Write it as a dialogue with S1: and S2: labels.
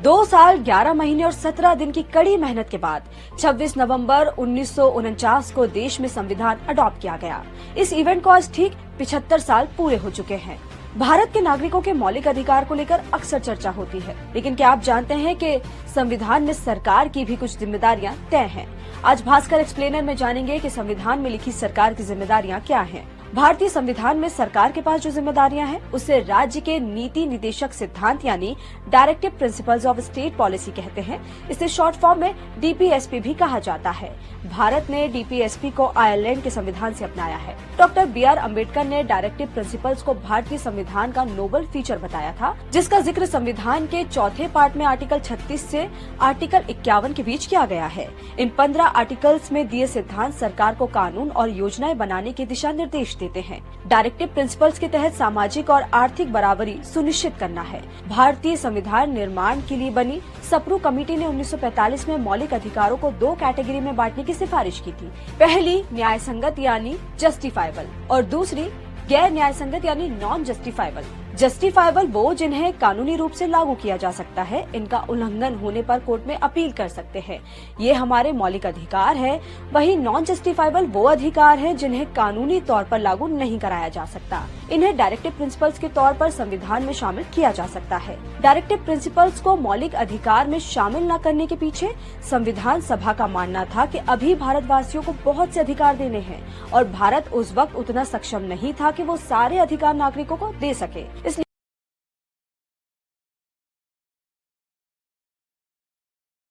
S1: 2 साल 11 महीने और 17 दिन की कड़ी मेहनत के बाद 26 नवंबर 1949 को देश में संविधान अडॉप्ट किया गया। इस इवेंट को आज ठीक 75 साल पूरे हो चुके हैं। भारत के नागरिकों के मौलिक अधिकार को लेकर अक्सर चर्चा होती है, लेकिन क्या आप जानते हैं कि संविधान में सरकार की भी कुछ जिम्मेदारियां तय हैं। आज भास्कर एक्सप्लेनर में जानेंगे कि संविधान में लिखी सरकार की जिम्मेदारियां क्या हैं। भारतीय संविधान में सरकार के पास जो जिम्मेदारियां हैं, उसे राज्य के नीति निदेशक सिद्धांत यानी directive principles of state policy कहते हैं। इसे शॉर्ट फॉर्म में डीपीएसपी भी कहा जाता है। भारत ने डीपीएसपी को आयरलैंड के संविधान से अपनाया है। डॉक्टर BR अम्बेडकर ने डायरेक्टिव प्रिंसिपल्स को भारतीय संविधान का नोबल फीचर बताया था, जिसका जिक्र संविधान के चौथे पार्ट में आर्टिकल 36 से आर्टिकल 51 के बीच किया गया है। इन 15 आर्टिकल्स में दिए सिद्धांत सरकार को कानून और योजनाएं बनाने के दिशा निर्देश देते हैं। डायरेक्टिव प्रिंसिपल्स के तहत सामाजिक और आर्थिक बराबरी सुनिश्चित करना है। भारतीय संविधान निर्माण के लिए बनी सप्रू कमेटी ने 1945 में मौलिक अधिकारों को 2 कैटेगरी में बांटने की सिफारिश की थी। पहली न्याय संगत यानी जस्टिफाइबल और दूसरी गैर न्याय संगत यानी नॉन जस्टिफाइबल। जस्टिफाइबल वो जिन्हें कानूनी रूप से लागू किया जा सकता है, इनका उल्लंघन होने पर कोर्ट में अपील कर सकते हैं। ये हमारे मौलिक अधिकार है। वहीं नॉन जस्टिफाइबल वो अधिकार है जिन्हें कानूनी तौर पर लागू नहीं कराया जा सकता। इन्हें डायरेक्टिव प्रिंसिपल्स के तौर पर संविधान में शामिल किया जा सकता है। डायरेक्टिव प्रिंसिपल्स को मौलिक अधिकार में शामिल न करने के पीछे संविधान सभा का मानना था कि अभी भारतवासियों को बहुत से अधिकार देने हैं और भारत उस वक्त उतना सक्षम नहीं था कि वो सारे अधिकार नागरिकों को दे सके।